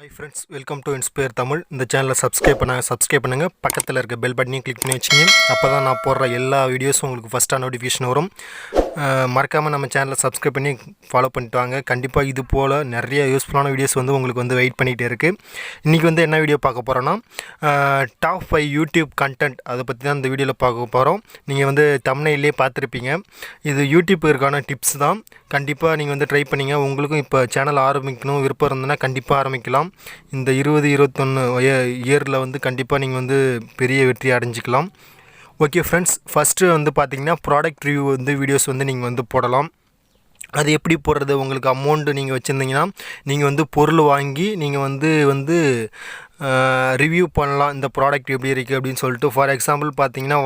Hi friends, welcome to Inspire Tamil. இந்த சேனலை subscribe பண்ணுங்கள். பக்கத்தில் இருக்க பெல் பட்டனையும் கிளிக் பண்ணி வச்சிங்க. அப்போ தான் நான் போடுற எல்லா வீடியோஸும் உங்களுக்கு ஃபஸ்ட்டாக நோட்டிஃபிகேஷன் வரும். மறக்காமல் நம்ம சேனலை சப்ஸ்கிரைப் பண்ணி ஃபாலோ பண்ணிட்டு வாங்க. கண்டிப்பாக இது போல் நிறைய யூஸ்ஃபுல்லான வீடியோஸ் வந்து உங்களுக்கு வந்து வெயிட் பண்ணிகிட்டே இருக்குது. இன்றைக்கி வந்து என்ன வீடியோ பார்க்க போகிறோன்னா டாப் 5 யூடியூப் கண்டென்ட் அதை பற்றி தான் இந்த வீடியோவில் பார்க்க போகிறோம். நீங்கள் வந்து தம்ப்நெயிலே பார்த்துருப்பீங்க. இது யூடியூப்புக்கான டிப்ஸ் தான். கண்டிப்பாக நீங்கள் வந்து ட்ரை பண்ணிங்க. உங்களுக்கும் இப்போ சேனல் ஆரம்பிக்கணும் விருப்பம் இருந்ததுன்னா கண்டிப்பாக ஆரம்பிக்கலாம். இந்த 20-21 இயரில் வந்து கண்டிப்பாக நீங்கள் வந்து பெரிய வெற்றி அடைஞ்சிக்கலாம். ஓகே ஃப்ரெண்ட்ஸ், ஃபஸ்ட்டு வந்து பார்த்திங்கன்னா ப்ராடக்ட் ரிவ்யூ வந்து வீடியோஸ் வந்து நீங்கள் வந்து போடலாம். அது எப்படி போடுறது? உங்களுக்கு அமௌண்ட்டு நீங்கள் வச்சுருந்தீங்கன்னா நீங்கள் வந்து பொருள் வாங்கி நீங்கள் வந்து ரிவ்யூ பண்ணலாம். இந்த ப்ராடக்ட் எப்படி இருக்குது அப்படின்னு சொல்லிட்டு. ஃபார் எக்ஸாம்பிள் பார்த்தீங்கன்னா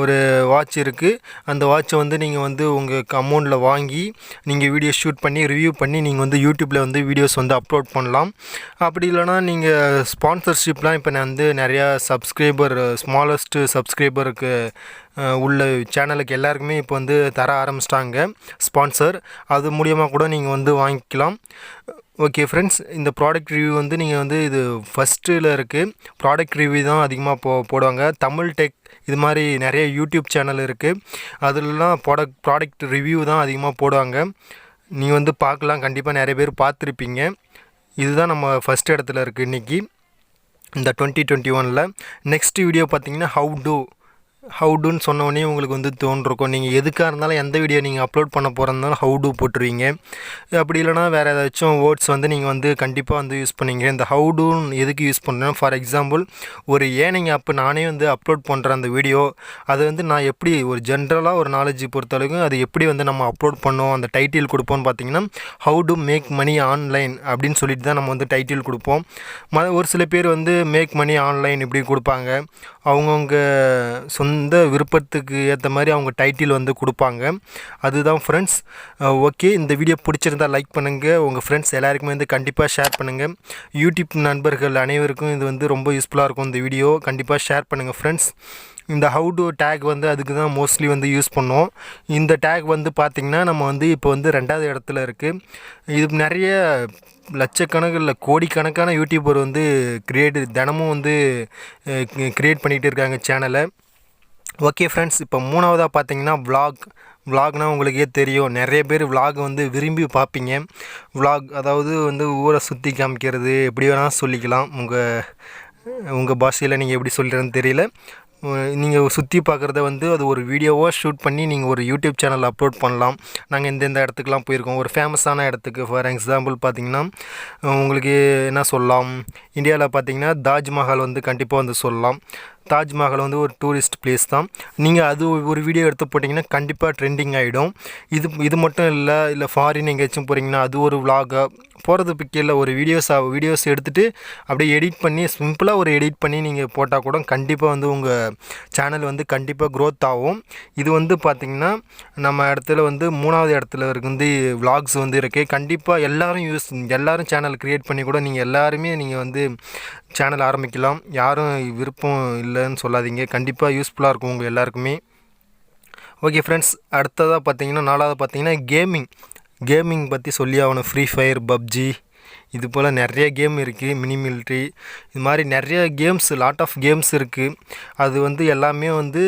ஒரு வாட்ச் இருக்குது. அந்த வாட்சை வந்து நீங்கள் வந்து உங்களுக்கு அமௌண்ட்டில் வாங்கி நீங்கள் வீடியோ ஷூட் பண்ணி ரிவ்யூ பண்ணி நீங்கள் வந்து யூடியூப்பில் வந்து வீடியோஸ் வந்து அப்லோட் பண்ணலாம். அப்படி இல்லைனா நீங்கள் ஸ்பான்சர்ஷிப்லாம் இப்போ நான் வந்து நிறையா ஸ்மாலஸ்ட்டு சப்ஸ்கிரைபருக்கு உள்ள சேனலுக்கு எல்லாருக்குமே இப்போ வந்து தர ஆரம்பிச்சிட்டாங்க ஸ்பான்சர். அது மூலியமாக கூட நீங்கள் வந்து வாங்கிக்கலாம். ஓகே ஃப்ரெண்ட்ஸ், இந்த ப்ராடக்ட் ரிவ்யூ வந்து நீங்கள் வந்து இது ஃபஸ்ட்டில் இருக்குது. ப்ராடக்ட் ரிவ்யூ தான் அதிகமாக போடுவாங்க. தமிழ் டெக் இது மாதிரி நிறைய யூடியூப் சேனல் இருக்குது. அதிலலாம் ப்ராடக்ட் ரிவ்யூ தான் அதிகமாக போடுவாங்க. நீங்கள் வந்து பார்க்கலாம், கண்டிப்பாக நிறைய பேர் பார்த்துருப்பீங்க. இதுதான் நம்ம ஃபஸ்ட் இடத்துல இருக்குது இன்றைக்கி இந்த 2021. நெக்ஸ்ட் வீடியோ பார்த்திங்கன்னா ஹவுடுன்னு சொன்னோடனே உங்களுக்கு வந்து தோன்றிருக்கும். நீங்கள் எதுக்காக இருந்தாலும் எந்த வீடியோ நீங்கள் அப்லோட் பண்ண போகிறதுனாலும் ஹவுடு போட்டுருவீங்க. அப்படி இல்லைனா வேறு ஏதாச்சும் வேர்ட்ஸ் வந்து நீங்கள் வந்து கண்டிப்பாக வந்து யூஸ் பண்ணிங்க. இந்த ஹவுடுன்னு எதுக்கு யூஸ் பண்ணுறேன்? ஃபார் எக்ஸாம்பிள், ஒரு ஏர்னிங் ஆப் நானே வந்து அப்லோட் பண்ணுற அந்த வீடியோ அது வந்து நான் எப்படி ஒரு ஜென்ரலாக ஒரு நாலேஜ் பொறுத்தளவுக்கு அது எப்படி வந்து நம்ம அப்லோட் பண்ணோம், அந்த டைட்டில் கொடுப்போம்னு பார்த்தீங்கன்னா how to make money online அப்படின்னு சொல்லிட்டு தான் நம்ம வந்து டைட்டில் கொடுப்போம். ஒரு சில பேர் வந்து மேக் மணி ஆன்லைன் இப்படி கொடுப்பாங்க. அவங்கவுங்க சொந்த விருப்பத்துக்கு ஏற்ற மாதிரி அவங்க டைட்டில் வந்து கொடுப்பாங்க. அதுதான் ஃப்ரெண்ட்ஸ். ஓகே, இந்த வீடியோ பிடிச்சிருந்தால் லைக் பண்ணுங்கள். உங்கள் ஃப்ரெண்ட்ஸ் எல்லாருக்குமே வந்து கண்டிப்பாக ஷேர் பண்ணுங்கள். யூடியூப் நண்பர்கள் அனைவருக்கும் இது வந்து ரொம்ப யூஸ்ஃபுல்லாக இருக்கும். இந்த வீடியோ கண்டிப்பாக ஷேர் பண்ணுங்கள் ஃப்ரெண்ட்ஸ். இந்த ஹவு டு டேக் வந்து அதுக்கு தான் மோஸ்ட்லி வந்து யூஸ் பண்ணுவோம். இந்த டேக் வந்து பார்த்திங்கன்னா நம்ம வந்து இப்போ வந்து 2வது இடத்துல இருக்குது. இது நிறைய லட்சக்கணக்கில் கோடிக்கணக்கான யூடியூபர் வந்து தினமும் வந்து க்ரியேட் பண்ணிகிட்டு இருக்காங்க சேனலை. ஓகே ஃப்ரெண்ட்ஸ், இப்போ 3வதாக பார்த்தீங்கன்னா விலாக்னால் உங்களுக்கே தெரியும். நிறைய பேர் விலாக் வந்து விரும்பி பார்ப்பீங்க. விலாக் அதாவது வந்து ஊரை சுற்றி காமிக்கிறது, எப்படி வேணால் சொல்லிக்கலாம். உங்கள் பாஷையில் நீங்கள் எப்படி சொல்கிறதுன்னு தெரியல. நீங்கள் சுற்றி பார்க்குறத வந்து அது ஒரு வீடியோவாக ஷூட் பண்ணி நீங்கள் ஒரு யூடியூப் சேனல் அப்லோட் பண்ணலாம். நாங்கள் இந்த இடத்துக்குலாம் போயிருக்கோம். ஒரு ஃபேமஸான இடத்துக்கு ஃபார் எக்ஸாம்பிள் பார்த்திங்கன்னா உங்களுக்கு என்ன சொல்லலாம், இந்தியாவில் பார்த்திங்கன்னா தாஜ்மஹால் வந்து கண்டிப்பாக வந்து சொல்லலாம். தாஜ்மஹால் வந்து ஒரு டூரிஸ்ட் பிளேஸ் தான். நீங்கள் அது ஒரு வீடியோ எடுத்து போட்டிங்கன்னா கண்டிப்பாக ட்ரெண்டிங் ஆகிடும். இது மட்டும் இல்லை ஃபாரின் எங்கேயாச்சும் போகிறீங்கன்னா அது ஒரு விலாகாக போகிறது பிக்கில் ஒரு வீடியோஸ் எடுத்துகிட்டு அப்படியே சிம்பிளாக எடிட் பண்ணி நீங்கள் போட்டால் கூட கண்டிப்பாக வந்து உங்கள் சேனல் வந்து கண்டிப்பாக க்ரோத் ஆகும். இது வந்து பார்த்திங்கன்னா நம்ம இடத்துல வந்து 3வது இடத்துல வந்து விலாக்ஸ் வந்து இருக்குது. கண்டிப்பாக எல்லோரும் சேனல் க்ரியேட் பண்ணி கூட நீங்கள் வந்து சேனல் ஆரம்பிக்கலாம். யாரும் விருப்பம் இல்லைன்னு சொல்லாதீங்க. கண்டிப்பாக யூஸ்ஃபுல்லாக இருக்கும் உங்கள் எல்லாருக்குமே. ஓகே ஃப்ரெண்ட்ஸ், அடுத்ததாக பார்த்தீங்கன்னா 4வது பார்த்தீங்கன்னா கேமிங் பற்றி சொல்லி ஆகணும். ஃப்ரீ ஃபயர், பப்ஜி இது போல் நிறைய கேம் இருக்குது. மினி மிலிட்ரி இது மாதிரி நிறைய லாட் ஆஃப் கேம்ஸ் இருக்குது. அது வந்து எல்லாமே வந்து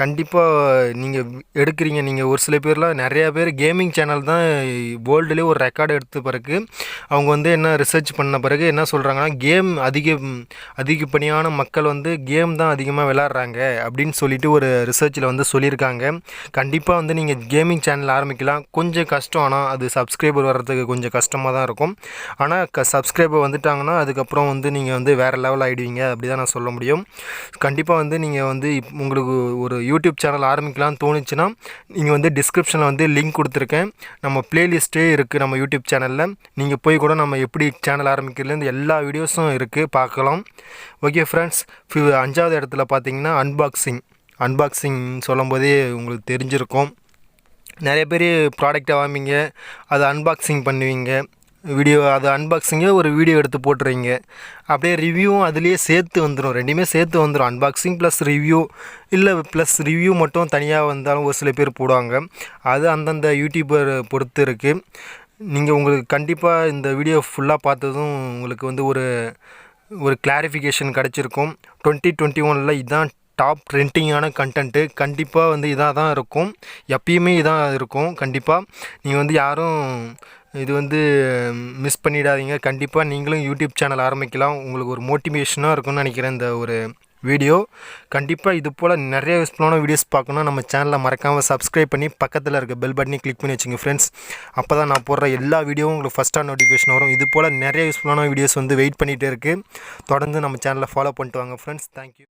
கண்டிப்பாக நீங்கள் எடுக்கிறீங்க. நீங்கள் ஒரு சில பேர்லாம் நிறையா பேர் கேமிங் சேனல் தான் வேர்ல்டுலேயே ஒரு ரெக்கார்டு எடுத்த பிறகு அவங்க வந்து என்ன ரிசர்ச் பண்ண பிறகு என்ன சொல்கிறாங்கன்னா கேம் அதிகப்படியான மக்கள் வந்து கேம் தான் அதிகமாக விளாட்றாங்க அப்படின்னு சொல்லிட்டு ஒரு ரிசர்ச்சில் வந்து சொல்லியிருக்காங்க. கண்டிப்பாக வந்து நீங்கள் கேமிங் சேனல் ஆரம்பிக்கலாம். கொஞ்சம் கஷ்டம், ஆனால் அது சப்ஸ்கிரைபர் வர்றதுக்கு கொஞ்சம் கஷ்டமாக தான் இருக்கும். ஆனால் சப்ஸ்கிரைபர் வந்துட்டாங்கன்னா அதுக்கப்புறம் வந்து நீங்கள் வந்து வேறு லெவல் ஆகிடுவீங்க. அப்படி தான் நான் சொல்ல முடியும். கண்டிப்பாக வந்து நீங்கள் வந்து உங்களுக்கு ஒரு யூடியூப் சேனல் ஆரம்பிக்கலாம்னு தோணுச்சுன்னா நீங்கள் வந்து டிஸ்கிரிப்ஷனில் வந்து லிங்க் கொடுத்துருக்கேன். நம்ம ப்ளேலிஸ்ட்டே இருக்குது நம்ம யூடியூப் சேனலில். நீங்கள் போய் கூட நம்ம எப்படி சேனல் ஆரம்பிக்கிறதுலேருந்து எல்லா வீடியோஸும் இருக்குது, பார்க்கலாம். ஓகே ஃப்ரெண்ட்ஸ், 5வது இடத்துல பார்த்தீங்கன்னா அன்பாக்சிங் சொல்லும் போதே உங்களுக்கு தெரிஞ்சிருக்கும். நிறைய பேர் ப்ராடக்டை வாங்குவீங்க, அதை அன்பாக்சிங் பண்ணுவீங்க. அது அன்பாக்சிங்கே ஒரு வீடியோ எடுத்து போட்டுருவீங்க. அப்படியே ரிவ்யூவும் அதுலேயே சேர்த்து வந்துடும். ரெண்டுமே சேர்த்து வந்துடும். அன்பாக்சிங் ப்ளஸ் ரிவ்யூ, இல்லை ப்ளஸ் ரிவ்யூ மட்டும் தனியாக வந்தாலும் ஒரு சில பேர் போடுவாங்க. அது அந்தந்த யூடியூபர் பொறுத்து இருக்குது. நீங்கள் உங்களுக்கு கண்டிப்பாக இந்த வீடியோ ஃபுல்லாக பார்த்ததும் உங்களுக்கு வந்து ஒரு கிளாரிஃபிகேஷன் கிடச்சிருக்கும். 2021 இதுதான் டாப் ட்ரெண்டிங்கான கண்டென்ட்டு. கண்டிப்பாக வந்து இதாக தான் இருக்கும், எப்பயுமே இதாக இருக்கும். கண்டிப்பாக நீங்கள் வந்து யாரும் இது வந்து மிஸ் பண்ணிடாதீங்க. கண்டிப்பாக நீங்களும் யூடியூப் சேனல் ஆரம்பிக்கலாம். உங்களுக்கு ஒரு மோட்டிவேஷனாக இருக்கும்னு நினைக்கிறேன் இந்த ஒரு வீடியோ. கண்டிப்பாக இது போல் நிறைய யூஸ்ஃபுல்லான வீடியோஸ் பார்க்கணும் நம்ம சேனலை மறக்காமல் சப்ஸ்கிரைப் பண்ணி பக்கத்தில் இருக்க பெல் பட்டனை கிளிக் பண்ணி வச்சுங்க ஃப்ரெண்ட்ஸ். அப்போ தான் நான் போடுற எல்லா வீடியோவும் உங்களுக்கு ஃபஸ்ட்டாக நோட்டிஃபிகேஷன் வரும். இது போல் நிறைய யூஸ்ஃபுல்லான வீடியோஸ் வந்து வெயிட் பண்ணிகிட்டே இருக்குது. தொடர்ந்து நம்ம சேனலை ஃபாலோ பண்ணிட்டு வாங்க ஃப்ரெண்ட்ஸ். தேங்க்யூ.